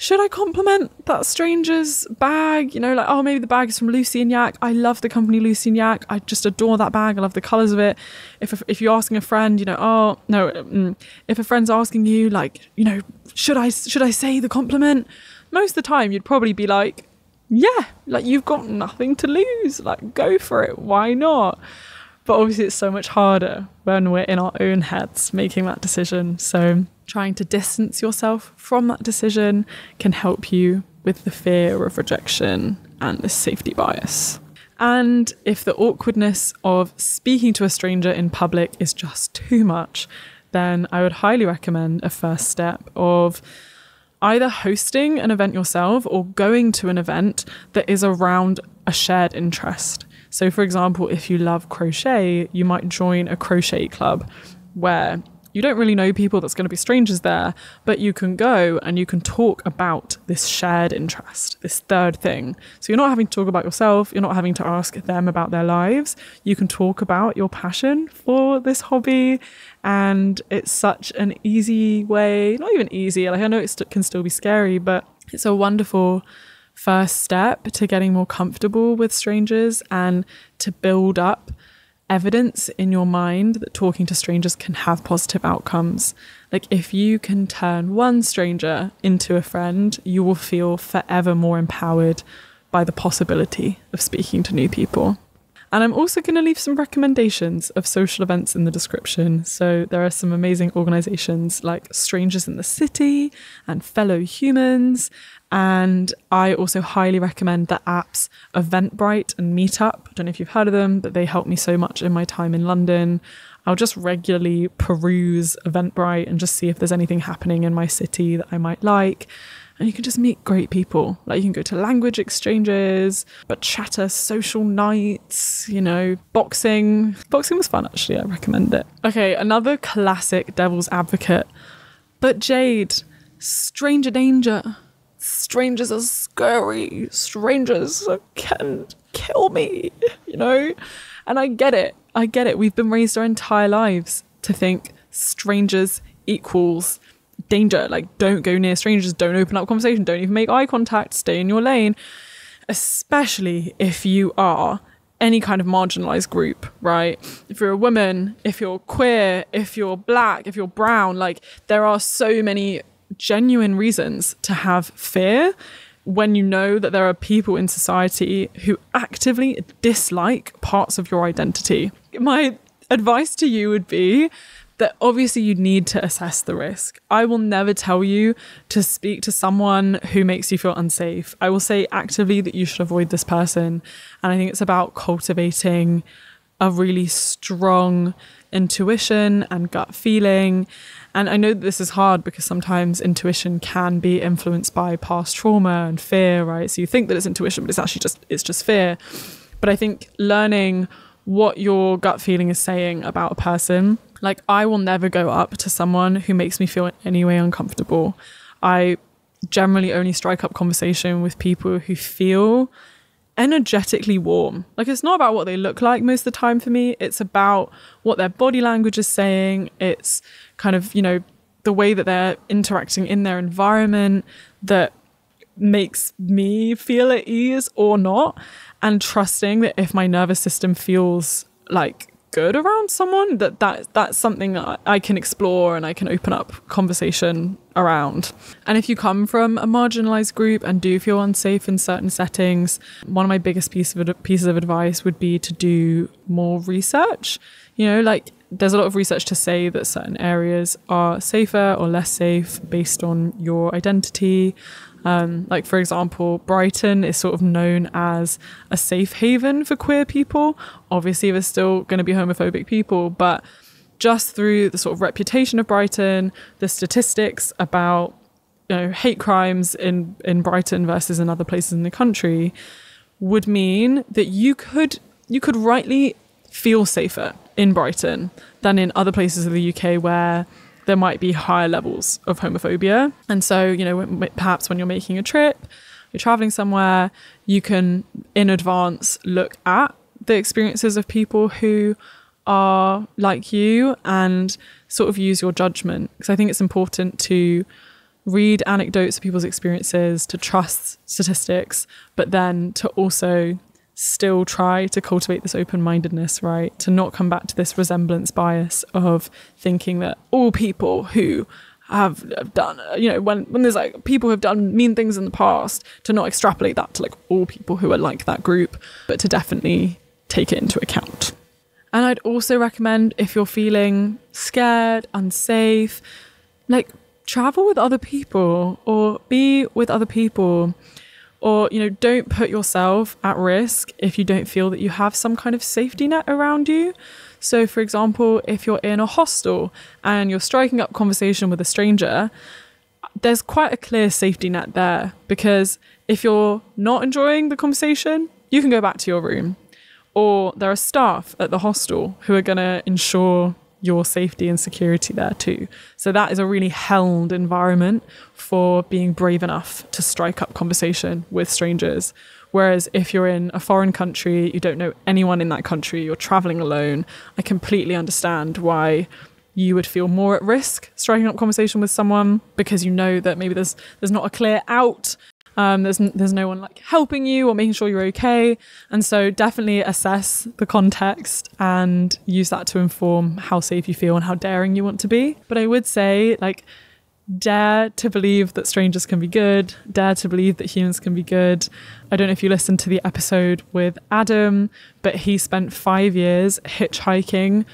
should I compliment that stranger's bag? You know, like, oh, maybe the bag is from Lucy and Yak. I love the company Lucy and Yak. I just adore that bag. I love the colours of it. If you're asking a friend, you know, oh, no, if a friend's asking you, like, you know, should I say the compliment? Most of the time, you'd probably be like, yeah, like, you've got nothing to lose. Like, go for it. Why not? But obviously, it's so much harder when we're in our own heads making that decision. So trying to distance yourself from that decision can help you with the fear of rejection and the safety bias. And if the awkwardness of speaking to a stranger in public is just too much, then I would highly recommend a first step of either hosting an event yourself or going to an event that is around a shared interest. So, for example, if you love crochet, you might join a crochet club where you don't really know people, that's going to be strangers there, but you can go and you can talk about this shared interest, this third thing. So you're not having to talk about yourself, you're not having to ask them about their lives. You can talk about your passion for this hobby, and it's such an easy way, not even easy, like I know it can still be scary, but it's a wonderful first step to getting more comfortable with strangers and to build up evidence in your mind that talking to strangers can have positive outcomes. Like, if you can turn one stranger into a friend, you will feel forever more empowered by the possibility of speaking to new people. And I'm also going to leave some recommendations of social events in the description. So there are some amazing organisations like Strangers in the City and Fellow Humans. And I also highly recommend the apps Eventbrite and Meetup. I don't know if you've heard of them, but they helped me so much in my time in London. I'll just regularly peruse Eventbrite and just see if there's anything happening in my city that I might like. And you can just meet great people. Like, you can go to language exchanges, bachata social nights, you know, boxing. Boxing was fun, actually. I recommend it. Okay, another classic devil's advocate. But Jade, stranger danger. Strangers are scary. Strangers can kill me, you know? And I get it. We've been raised our entire lives to think strangers equals danger. Like, don't go near strangers, don't open up conversation, don't even make eye contact, stay in your lane. Especially if you are any kind of marginalized group, right? If you're a woman, if you're queer, if you're black, if you're brown, like, there are so many genuine reasons to have fear when you know that there are people in society who actively dislike parts of your identity. My advice to you would be that obviously you need to assess the risk. I will never tell you to speak to someone who makes you feel unsafe. I will say actively that you should avoid this person. And I think it's about cultivating a really strong intuition and gut feeling. And I know that this is hard because sometimes intuition can be influenced by past trauma and fear, right? So you think that it's intuition, but it's actually just fear. But I think learning what your gut feeling is saying about a person Like, I will never go up to someone who makes me feel in any way uncomfortable. I generally only strike up conversation with people who feel energetically warm. Like, it's not about what they look like most of the time for me. It's about what their body language is saying. It's kind of, you know, the way that they're interacting in their environment that makes me feel at ease or not. And trusting that if my nervous system feels like good around someone, that's something that I can explore and I can open up conversation around. And if you come from a marginalized group and do feel unsafe in certain settings, one of my biggest pieces of advice would be to do more research. You know, like, there's a lot of research to say that certain areas are safer or less safe based on your identity. Like, for example, Brighton is sort of known as a safe haven for queer people. Obviously, there's still going to be homophobic people, but just through the sort of reputation of Brighton, the statistics about, you know, hate crimes in Brighton versus in other places in the country would mean that you could rightly feel safer in Brighton than in other places of the UK where there might be higher levels of homophobia. And so, you know, perhaps when you're making a trip, you're traveling somewhere, you can in advance look at the experiences of people who are like you and sort of use your judgment. Because I think it's important to read anecdotes of people's experiences, to trust statistics, but then to also still try to cultivate this open-mindedness, right? To not come back to this resemblance bias of thinking that all people who have done, you know, when there's like people who have done mean things in the past, to not extrapolate that to like all people who are like that group, but to definitely take it into account. And I'd also recommend, if you're feeling scared, unsafe, like, travel with other people or be with other people. Or, you know, don't put yourself at risk if you don't feel that you have some kind of safety net around you. So, for example, if you're in a hostel and you're striking up conversation with a stranger, there's quite a clear safety net there, because if you're not enjoying the conversation, you can go back to your room. Or there are staff at the hostel who are going to ensure your safety and security there too. So that is a really held environment for being brave enough to strike up conversation with strangers. Whereas if you're in a foreign country, you don't know anyone in that country, you're traveling alone, I completely understand why you would feel more at risk striking up conversation with someone, because you know that maybe there's not a clear out. There's no one like helping you or making sure you're okay. And so definitely assess the context and use that to inform how safe you feel and how daring you want to be. But I would say, like, dare to believe that strangers can be good. Dare to believe that humans can be good. I don't know if you listened to the episode with Adam, but he spent 5 years hitchhiking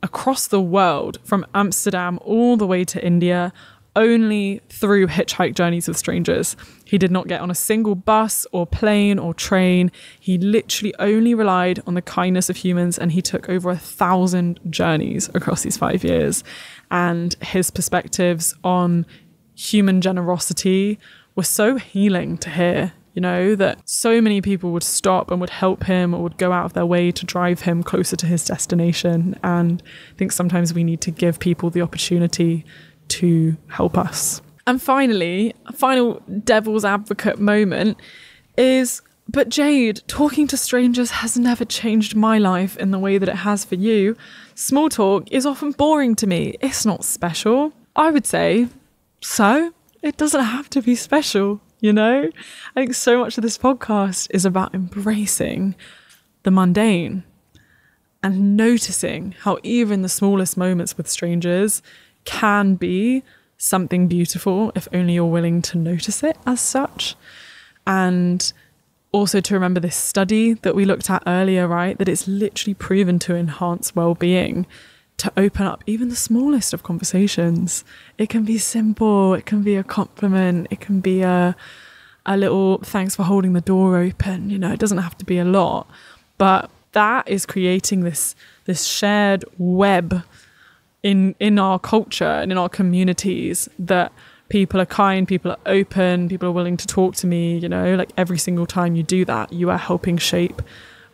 across the world from Amsterdam all the way to India, only through hitchhike journeys with strangers. He did not get on a single bus or plane or train. He literally only relied on the kindness of humans, and he took over 1,000 journeys across these 5 years. And his perspectives on human generosity were so healing to hear, you know, that so many people would stop and would help him or would go out of their way to drive him closer to his destination. And I think sometimes we need to give people the opportunity to help us. And finally, a final devil's advocate moment is, but Jade, talking to strangers has never changed my life in the way that it has for you. Small talk is often boring to me. It's not special. I would say, so it doesn't have to be special, you know? I think so much of this podcast is about embracing the mundane and noticing how even the smallest moments with strangers can be something beautiful if only you're willing to notice it as such. And also to remember this study that we looked at earlier, right? That it's literally proven to enhance well-being, to open up even the smallest of conversations. It can be simple, it can be a compliment, it can be a little thanks for holding the door open, you know, it doesn't have to be a lot. But that is creating this shared web in our culture and in our communities, that people are kind, people are open, people are willing to talk to me, you know, like every single time you do that, you are helping shape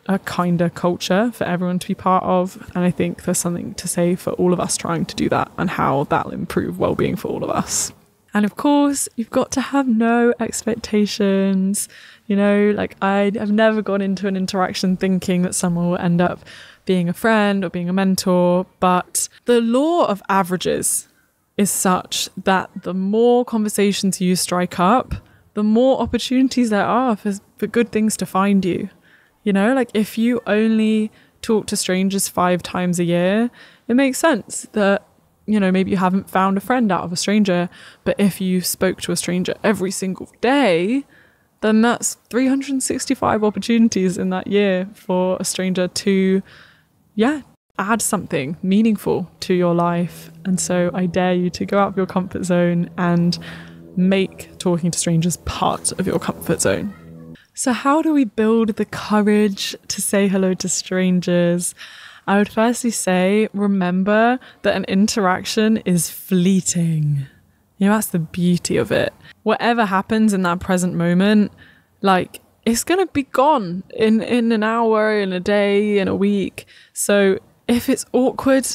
a kinder culture for everyone to be part of. And I think there's something to say for all of us trying to do that and how that'll improve well-being for all of us. And of course, you've got to have no expectations. You know, like I've never gone into an interaction thinking that someone will end up being a friend or being a mentor. But the law of averages is such that the more conversations you strike up, the more opportunities there are for good things to find you. You know, like if you only talk to strangers 5 times a year, it makes sense that, you know, maybe you haven't found a friend out of a stranger. But if you spoke to a stranger every single day, then that's 365 opportunities in that year for a stranger to, add something meaningful to your life. And so I dare you to go out of your comfort zone and make talking to strangers part of your comfort zone. So how do we build the courage to say hello to strangers? I would firstly say, remember that an interaction is fleeting. You know, that's the beauty of it. Whatever happens in that present moment, like, it's going to be gone in an hour, in a day, in a week. So if it's awkward,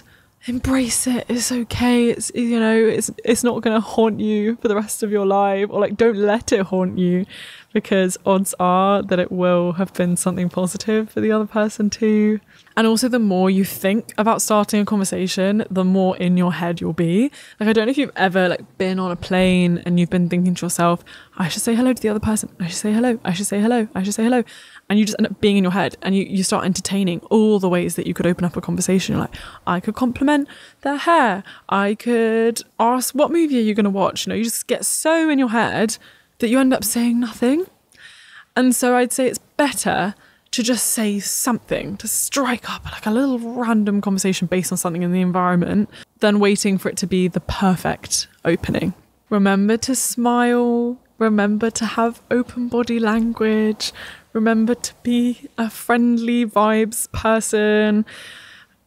embrace it. It's okay. It's, you know, it's not going to haunt you for the rest of your life, or like, don't let it haunt you, because odds are that it will have been something positive for the other person too. And also, the more you think about starting a conversation, the more in your head you'll be. Like, I don't know if you've ever like been on a plane and you've been thinking to yourself, I should say hello to the other person. I should say hello. I should say hello. I should say hello. And you just end up being in your head, and you start entertaining all the ways that you could open up a conversation. You're like, I could compliment their hair. I could ask, what movie are you going to watch? You know, you just get so in your head that you end up saying nothing. And so I'd say it's better to just say something, to strike up like a little random conversation based on something in the environment, than waiting for it to be the perfect opening. Remember to smile. Remember to have open body language. Remember to be a friendly vibes person.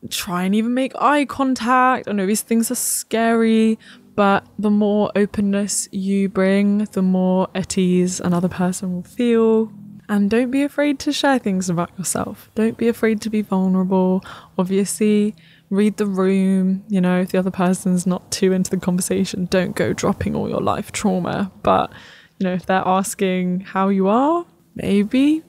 Try and even make eye contact. I know these things are scary, but the more openness you bring, the more at ease another person will feel. And don't be afraid to share things about yourself. Don't be afraid to be vulnerable. Obviously, read the room. You know, if the other person's not too into the conversation, don't go dropping all your life trauma. But, you know, if they're asking how you are, maybe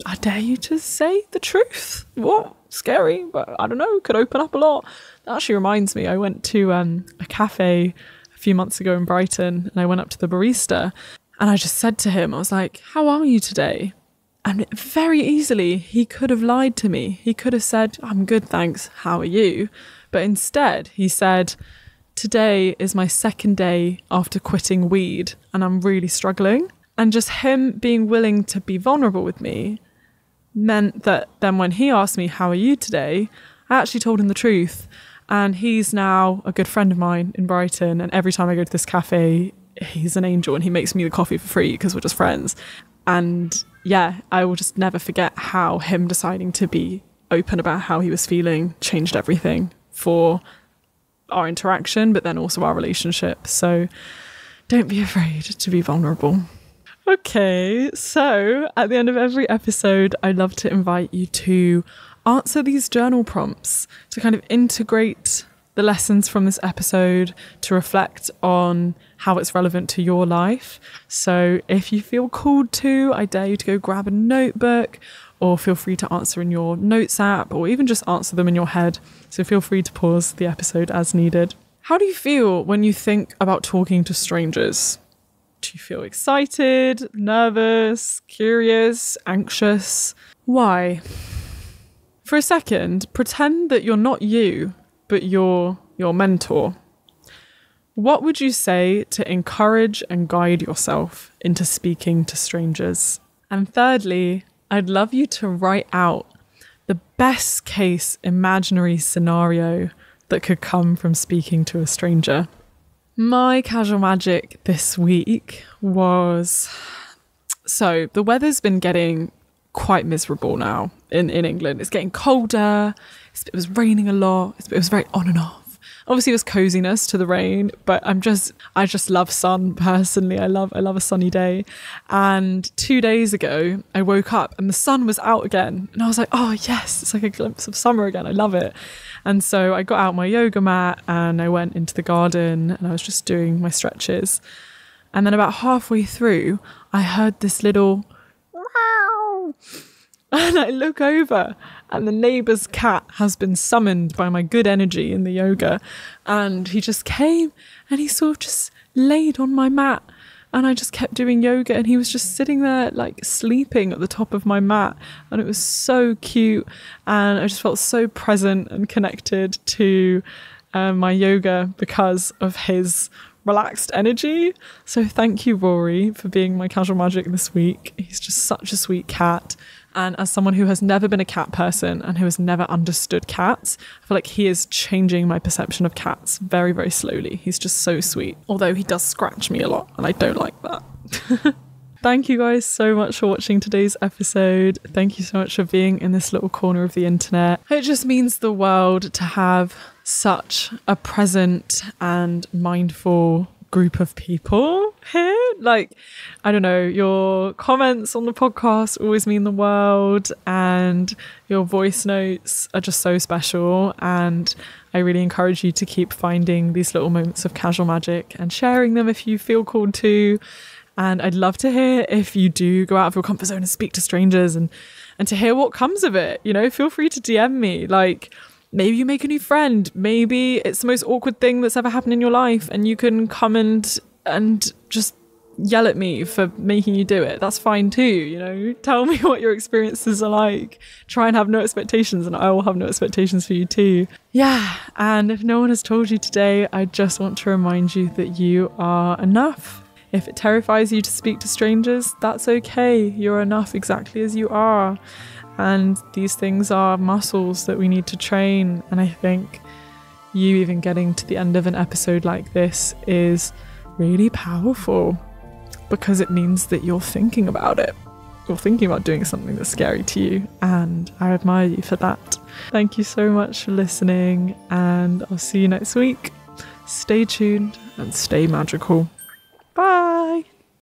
I dare you to say the truth. What? Scary, but I don't know, could open up a lot. That actually reminds me, I went to a cafe a few months ago in Brighton, and I went up to the barista and I just said to him, I was like, how are you today? And very easily, he could have lied to me. He could have said, I'm good, thanks. How are you? But instead, he said, today is my 2nd day after quitting weed and I'm really struggling. And just him being willing to be vulnerable with me meant that then when he asked me, how are you today? I actually told him the truth. And he's now a good friend of mine in Brighton. And every time I go to this cafe, he's an angel and he makes me the coffee for free because we're just friends. And yeah, I will just never forget how him deciding to be open about how he was feeling changed everything for our interaction, but then also our relationship. So don't be afraid to be vulnerable. Okay, so at the end of every episode, I'd love to invite you to answer these journal prompts to kind of integrate the lessons from this episode, to reflect on how it's relevant to your life. So if you feel called to, I dare you to go grab a notebook, or feel free to answer in your notes app, or even just answer them in your head. So feel free to pause the episode as needed. How do you feel when you think about talking to strangers? Do you feel excited, nervous, curious, anxious? Why? For a second, pretend that you're not you, but you're your mentor. What would you say to encourage and guide yourself into speaking to strangers? And thirdly, I'd love you to write out the best case imaginary scenario that could come from speaking to a stranger. My casual magic this week was... So the weather's been getting quite miserable now in England. It's getting colder. It was raining a lot. It was very on and off. Obviously there's coziness to the rain, but I just love sun personally. I love a sunny day. And 2 days ago I woke up and the sun was out again, and I was like, oh yes, it's like a glimpse of summer again. I love it. And so I got out my yoga mat and I went into the garden and I was just doing my stretches. And then about halfway through, I heard this little meow. And I look over and the neighbour's cat has been summoned by my good energy in the yoga. And he just came and he sort of just laid on my mat. And I just kept doing yoga and he was just sitting there like sleeping at the top of my mat. And it was so cute. And I just felt so present and connected to my yoga because of his relaxed energy. So thank you, Rory, for being my casual magic this week. He's just such a sweet cat. And as someone who has never been a cat person and who has never understood cats, I feel like he is changing my perception of cats very, very slowly. He's just so sweet. Although he does scratch me a lot and I don't like that. Thank you guys so much for watching today's episode. Thank you so much for being in this little corner of the internet. It just means the world to have such a present and mindful group of people here. Like, I don't know, your comments on the podcast always mean the world, and your voice notes are just so special, and I really encourage you to keep finding these little moments of casual magic and sharing them if you feel called to. And I'd love to hear if you do go out of your comfort zone and speak to strangers, and to hear what comes of it. You know, feel free to DM me. Like, maybe you make a new friend. Maybe it's the most awkward thing that's ever happened in your life and you can come and just yell at me for making you do it. That's fine too, you know. Tell me what your experiences are like. Try and have no expectations and I will have no expectations for you too. Yeah, and if no one has told you today, I just want to remind you that you are enough. If it terrifies you to speak to strangers, that's okay. You're enough exactly as you are. And these things are muscles that we need to train. And I think you even getting to the end of an episode like this is really powerful, because it means that you're thinking about it. You're thinking about doing something that's scary to you. And I admire you for that. Thank you so much for listening, and I'll see you next week. Stay tuned and stay magical.